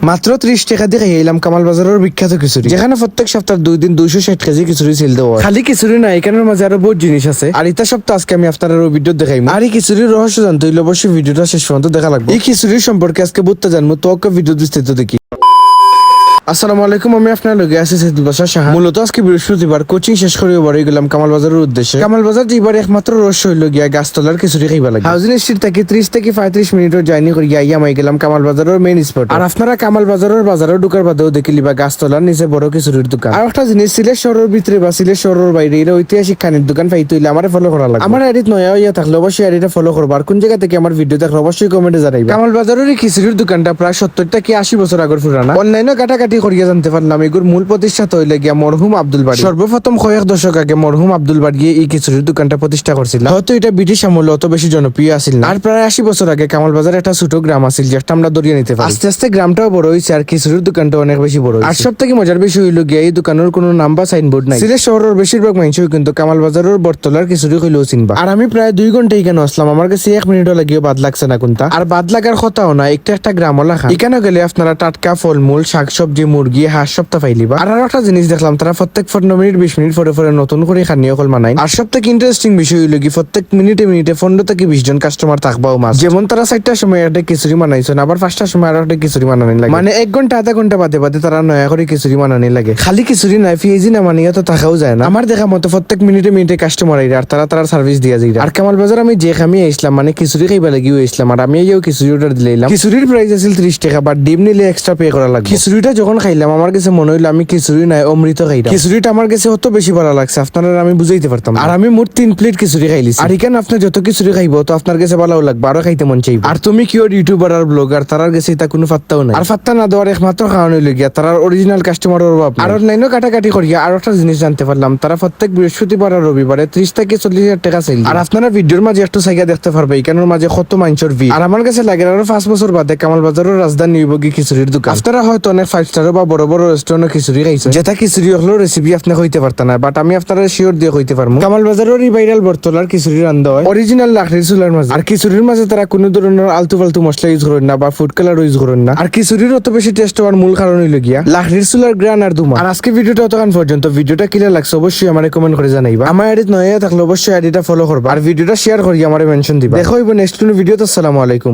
মাত্র 30 টাকা দিয়ে খাই এলাম কামাল বাজারের বিখ্যাত খিচুড়ি, যেখানে প্রত্যেক সপ্তাহ 2 দিন 260 কেজি খিচুড়ি সেল দেওয়া হয়। খালি খিচুড়ি না, এখানের মাঝে আরো বহুত জিনিস আছে। আর এটা সপ্তাহ আজকে আমি আপনার ভিডিও দেখাইমু। আর এই খিচুড়ির রহস্য জানতে হইলে অবশ্যই ভিডিওটা শেষ পর্যন্ত দেখা লাগবে। এই খিচুড়ির সম্পর্কে আজকে বুঝতে জানবো, তো ভিডিও বিস্তারিত দেখি। আসসালামু আলাইকুম, আমি আপনার লগে আছি সাইদুল বাশার শাহ। মূলত আজকে বৃহস্পতিবার কোচিং শেষ করে বাড়ি গেলাম কামাল বাজারের উদ্দেশ্যে। কামাল বাজার যাইবার একমাত্র রহস্য হইল গিয়া গাছতলার খিচুড়ি খাইবা লাগে। হাউজিং স্ট্রিট থেকে 30 থেকে 35 মিনিটের জার্নি করিয়া আমি গেলাম কামাল বাজারের মেইন স্পট। আর আপনারা কামাল বাজারের ঢুকার বাদেও দেখিলিবা গাছতলার নিচে বড় খিচুড়ির দোকান। আর একটা জিনিস, সিলেট শহরের ভিতরে বা সিলেট শহরের বাইরে এর ঐতিহাসিক খানির দোকান পাইতে হইলে আমার ফলো করা লাগবে। আমার এডিট নয়া হইয়া থাকলে অবশ্যই এডিটটা ফলো করবা। আর কোন জায়গা থেকে আমার ভিডিও দেখলে অবশ্যই কমেন্টে জানাইবা। কামাল বাজারের এই খিচুড়ির দোকানটা প্রায় 70 থেকে 80 বছর আগের পুরানা। অনলাইনে কাটাকাটি করিয়া জানতে পারলাম এগুর মূল প্রতিষ্ঠাতা হইলে গিয়া মরহুম আব্দুল বাড়ি। সর্বপ্রথম কয়েক দশক আগে মরহুম আব্দুল বাড়ি এই খিচুড়ির দোকানটা প্রতিষ্ঠা করছিল। হয়তো এটা ব্রিটিশ আমলে অত বেশি জনপ্রিয় আছিল না। আর প্রায় 80 বছর আগে কামাল বাজার একটা ছোট গ্রাম আছিল, যেটা আমরা দরিয়া নিতে পারি। আস্তে আস্তে গ্রামটাও বড় হয়েছে আর খিচুড়ির দোকানটা অনেক বেশি বড় হয়েছে। আর সব থেকে মজার বিষয় হইল গিয়া এই দোকানের কোনো নাম বা সাইনবোর্ড নাই। সিলেট শহরের বেশিরভাগ মানুষই কিন্তু কামাল বাজারের বটতলার খিচুড়ি হইলেও চিনবা। আর আমি প্রায় 2 ঘন্টা এখানে আসলাম, আমার কাছে 1 মিনিটও লাগিও বাদ লাগছে না কোনটা। আর বাদ লাগার কথাও না, একটা গ্রাম লেখা। এখানে গেলে আপনারা টাটকা ফলমূল, শাকসবজি, মুরগি, হাঁস সপ্তাহ পাইলিবা। আর একটা জিনিস দেখলাম, তারা প্রত্যেক 15 মিনিট 20 মিনিট পরে নতুন করে খানিও কল মানায়। আর সব থেকে ইন্টারেস্টিং বিষয় হইল কি প্রত্যেক মিনিটে 15 থেকে 20 জন কাস্টমার থাকবাও মাস। যেমন তারা 4টার সময় একটা খিচুড়ি বানাইছেন, আবার 5টার সময় আর একটা খিচুড়ি বানানি লাগে। মানে 1 ঘন্টা আধা ঘন্টা বাদে তারা নয়া করে খিচুড়ি বানানি লাগে। খালি খিচুড়ি নাই, পেঁয়াজি না মানিয়ে তো থাকাও যায় না। আমার দেখা মতো প্রত্যেক মিনিটে কাস্টমার আইরা আর তারা সার্ভিস দিয়া যায়। আর কামাল বাজার আমি যে খামি আইসলাম, মানে খিচুড়ি খাইবা লাগিও আইসলাম। আর আমি এই খিচুড়ি অর্ডার দিলাম। খিচুড়ির প্রাইস আছিল 30 টাকা, বাট ডিম নিলে এক্সট্রা পে করা লাগবে। খিচুড়িটা যখন খাইলাম আমার কাছে মনে হইলো আমি খিচুড়ি নাই অমৃত খাইলাম। খিচুড়িটা আমার কাছে অত বেশি ভালো লাগছে আপনারা আমি বুঝাইতে পারতাম। আর আমি মোট 3 প্লেট খিচুড়ি খাইলিছি। আর এখানে আপনি যত খিচুড়ি খাইবো তো আপনার কাছে ভালো লাগবে, আরো খাইতে মন চাইবে। আর তুমি কি ইউটিউবার আর ব্লগার, তার কাছে এটা কোনো ফাত্তাও নাই। আর ফাত্তা না দেওয়ার একমাত্র কারণ হইল গিয়া তার অরিজিনাল কাস্টমারের অভাব। আর অনলাইনও কাটাকাটি করিয়া আর একটা জিনিস জানতে পারলাম, তারা প্রত্যেক বৃহস্পতিবার আর রবিবারে 30 থেকে 40 হাজার টাকা সেল। আর আপনারা ভিডিওর মাঝে একটু জায়গা দেখতে পারবে এখানের মাঝে কত মানুষের ভিড়। আর আমার কাছে লাগে আরো 5 বছর বাদে কামাল বাজারের রাজধানী হইবগি খিচুড়ির দোকান। আপনারা হয়তো অনেক 5 স্টার বা বড় বড় রেস্টুরেন্টে খিচুড়ি খাইছেন, যেটা খিচুড়ি হলো রেসিপি আপনি হইতে পারতেন না, বাট আমি আপনারা শিওর দিয়ে হইতে পারবো। কামাল বাজারের এই ভাইরাল বটতলার খিচুড়ি রান্ধা হয় অরিজিনাল লাকড়ির চুলার মাঝে। আর খিচুড়ির মাঝে তারা কোনো ধরনের আলতু ফালতু মশলা ইউজ করেন না বা ফুড কালার ইউজ করেন না। আর খিচুড়ির অত বেশি টেস্ট হওয়ার মূল কারণ হইল গিয়া লাকড়ির চুলার গ্রান আর ধুমা। আর আজকে ভিডিওটা অতক্ষণ পর্যন্ত ভিডিওটা ক্লিয়ার লাগছে অবশ্যই আমার কমেন্ট করে জানাইবা। আমার এডিট নয় থাকলে অবশ্যই এডিটটা ফলো করবা আর ভিডিওটা শেয়ার করি আমার মেনশন দিবা। দেখো নেক্সট কোনো ভিডিওতে। আসসালামু আলাইকুম।